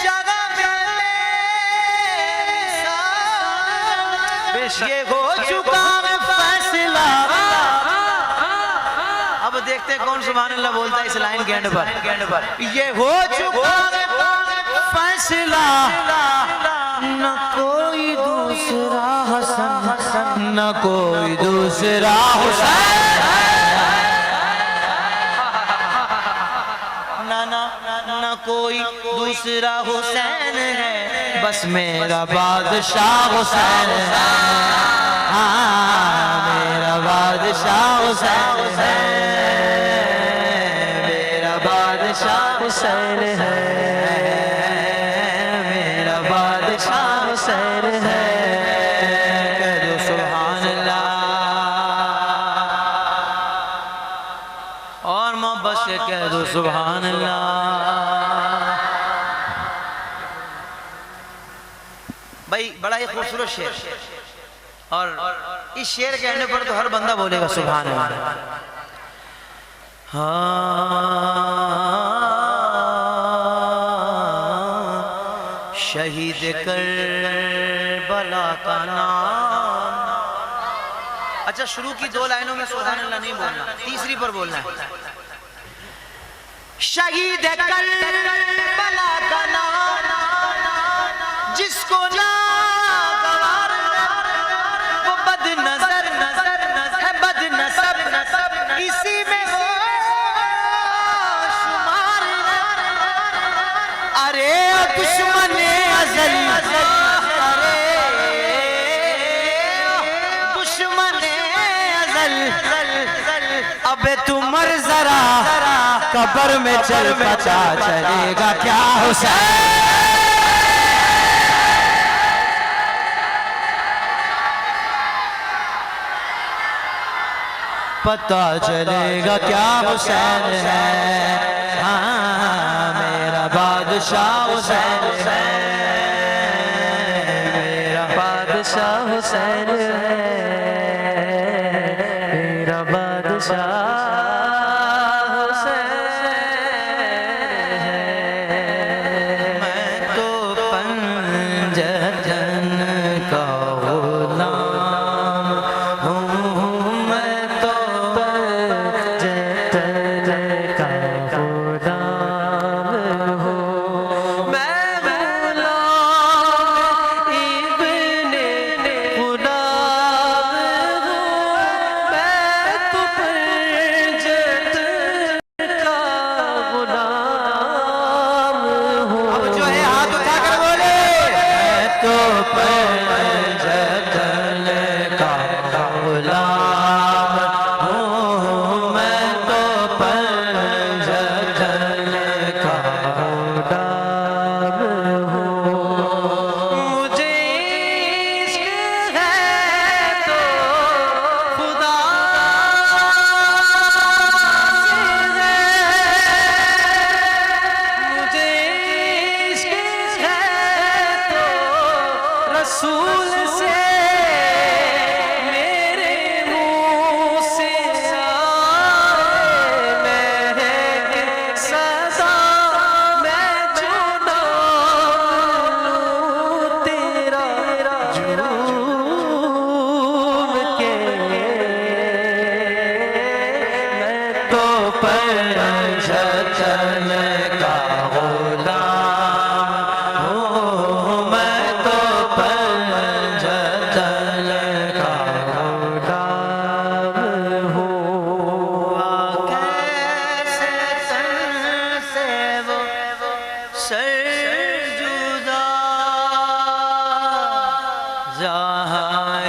[SPEAKER 1] जगह मिले, ये हो चुका है फैसला। अब देखते कौन सुभान अल्लाह बोलता है इस लाइन के एंड पर। ये हो चुका है फैसला, न कोई दूसरा हसन, न कोई दूसरा हुसैन, न कोई दूसरा हुसैन है, बस मेरा बादशाह हुसैन है। हाँ, मेरा बादशाह हुसैन है, मेरा बादशाह हुसैन है, मेरा बादशाह हुसैन है। कह दो सुभान अल्लाह। और मोहब्बत से कह दो सुभान अल्लाह। भाई बड़ा ही खूबसूरत शेर, और इस शेर के कहने पर तो हर बंदा बोलेगा सुभान अल्लाह। शहीद करबला का नाम। अच्छा, शुरू की 2 लाइनों में सुभान अल्लाह नहीं बोलना, तीसरी पर बोलना है। शहीद करबला का नाम, जिसको ना गवार वो बद नजर है, बद नसब इसी में हो शुमार। अरे दुश्मन अज़ल, अरे दुश्मन अज़ल अबे तू मर जरा कब्र में चल पता चलेगा क्या हुसैन। पता चलेगा क्या हुसैन है। हाँ मेरा बादशाह हुसैन है, मेरा बादशाह हुसैन है, मेरा बादशाह हुसैन है। मैं तो पंजतन का गुलाम हूँ, मैं तो पंजतन का गुलाम हूँ। मैं गुलाम इब्ने गुलाम हूँ, मैं तो पंजतन का गुलाम हूँ। अब जो है हाथ उठाकर बोले, मैं तो पंजतन का गुलाम हूँ, मैं तो पंजतन का गुलाम हूँ। मुझे इश्क है तो खुदा से है, मुझे इश्क है तो रसूल से, मेरे मुंह से आए महके सदा, मैं जो नाम लूं तेरा झूम के। मैं तो पंजतन का गुलाम हूँ, मैं तो पंजतन का गुलाम हूँ। कैसे सर से वो सर जुदा, जहाँ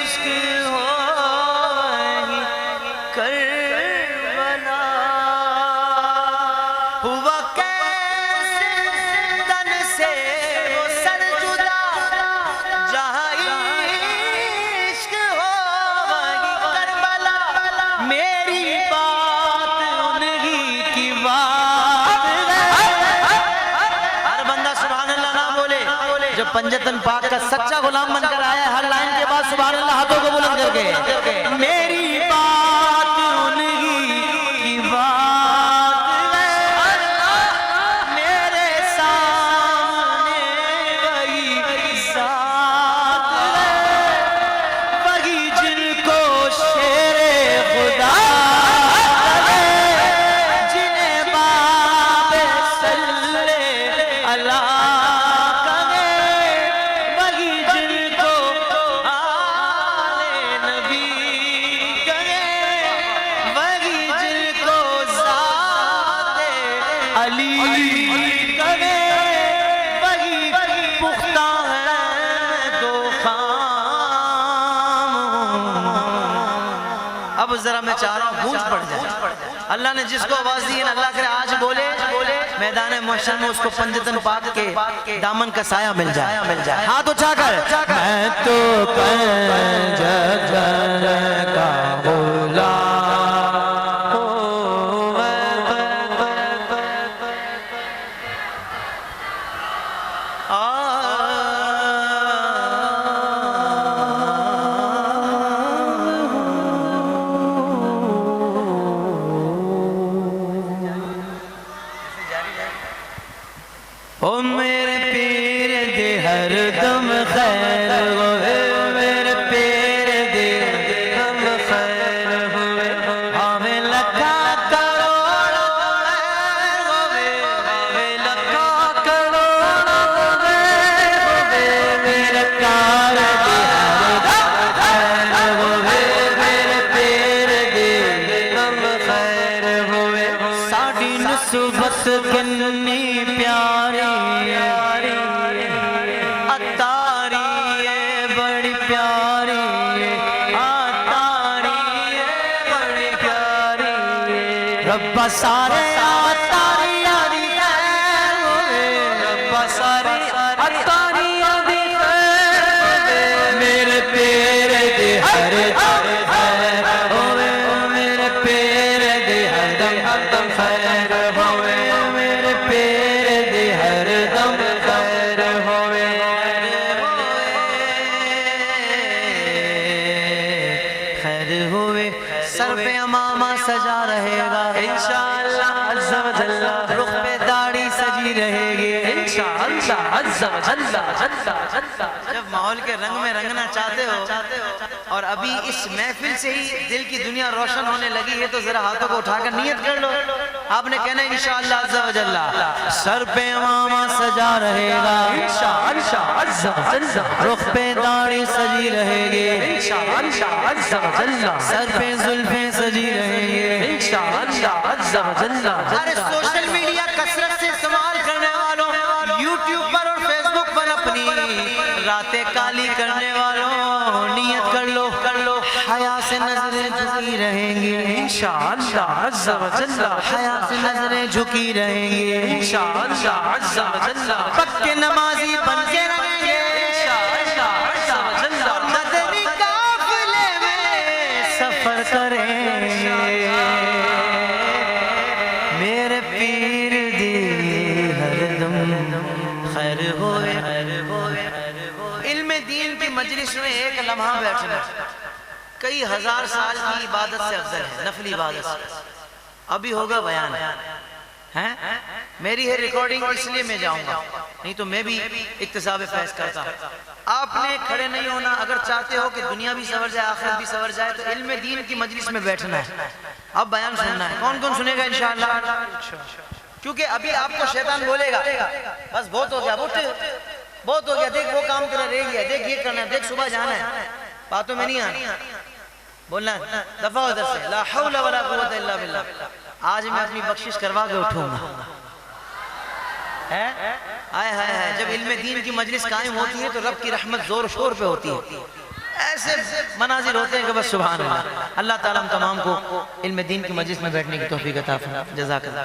[SPEAKER 1] इश्क हो वहीं करबला। हुआ कैसे तन से वो सर जुदा, जहाँ इश्क हो वहीं करबला। मेरी बात उन्हीं की बात है। हर बंदा सुभान अल्लाह ना बोले, जो पंजतन पाक का सच्चा गुलाम बनकर आया, हर लाइन के बाद सुभान अल्लाह हाथों को बुलंद करके, मेरी बात उन्हीं की बात है। मेरे सामने वही साथ है, वही जिनको शेरे खुदा है, जिन्हें बाबे सल्ले अला कहे, वही जिनको आले नबी कहे, वही जिनको ज़ाते अली कहे, वही पुख्ता है दो खाम। अब जरा मैं चाह रहा हूँ गूंज पड़ जाए। अल्लाह ने जिसको आवाज दी है, अल्लाह करे आज बोले मैदान महशर में उसको पंजतन पाक के दामन का साया मिल जाए। हाथ उठाकर, मैं तो पंजतन का गुलाम हूँ, ओ मेरे पीर दे हर दम खैर होवे, मेरे पीर दे दम खैर होवे। आवे लखा करोड़ होवे, आवे लखा करोड़ होवे, मेरे कार दे हर दम खैर होवे, मेरे पीर दे दम खैर होवे। साडी नस्बत किन्नी प्यारी अतारी सारे अतारियां दी खैर होवे, रब्बा सारे अतारियां दी खैर होवे, मेरे पेरे दे हर दम खैर होवे, मेरे पेरे दे हर दम खैर होवे, मेरे पेरे दे हर दम खैर होवे, खैर होवे। सर पे अमामा सजा रहेगा इंशाअल्लाह अज़्ज़ा व जल्ला, रुख पे दाढ़ी सजी रहेगी इंशाअल्लाह अज़्ज़ा व जल्ला। जब माहौल के रंग में रंगना चाहते हो और अभी इस महफिल से ही दिल की दुनिया रोशन होने लगी है तो जरा हाथों को उठाकर नियत कर लो। आपने कहना है इंशाअल्लाह अज़्ज़ा व जल्ला, सर पे अमामा सजा रहेगा इंशाअल्लाह अज़्ज़ा व जल्ला, रुख पे दाढ़ी सजी रहेगी इंशाअल्लाह अज़्ज़ा व जल्ला, सर पे जुल्फे सजी रहेंगे इंशाअल्लाह अज़्ज़ा व जल्ला। अरे सोशल मीडिया कसरत से इस्तेमाल करने वालों, यूट्यूब पर और फेसबुक पर अपनी रातें काली करने वालों, नियत कर लो हया से नजरें झुकी रहेंगी इंशाअल्लाह अज़्ज़ा व जल्ला, हया से नजरें झुकी रहेंगी इंशाअल्लाह अज़्ज़ा व जल्ला, पक्के नमाजी बन के रहेंगे इंशाअल्लाह अज़्ज़ा व जल्ला, और मदनी काफिले में सफर करेंगे, मेरे पीर दी हरदम खैर होवे। इल्म दीन की मजलिस में एक लम्हा बैठना कई हजार साल की इबादत से अफजल है, नफली इबादत से। अभी होगा बयान है, मेरी है रिकॉर्डिंग इसलिए मैं जाऊंगा, नहीं तो मैं भी इक्तिसाब फैज करता। आपने खड़े नहीं होना, अगर चाहते हो कि दुनिया भी सवर जाए आखिरत भी सवर जाए तो इल्म दीन की मजलिस में बैठना है, अब बयान सुनना है। कौन कौन सुनेगा इंशाअल्लाह? क्योंकि अभी आपको शैतान बोलेगा बस बहुत हो गया, बहुत हो गया, देख वो काम तेरा रह गया, देख ये करना है, देख सुबह जाना है, बातों में नहीं आना, बोलना दफा उधर से, ला हौला वला कुव्वता इल्ला बिल्लाह। आज मैं अपनी बख्शिश करवा के उठूंगा। हाय हाय हाय, जब इल्म दीन की मजलिस कायम होती है तो रब की रहमत जोर शोर पे होती है, ऐसे मनाजिर होते हैं कि बस सुभान अल्लाह। अल्लाह ताला हम तमाम को इल्म दीन की मजलिस में बैठने की तौफीक अता फरमाए। जज़ाकल्लाह।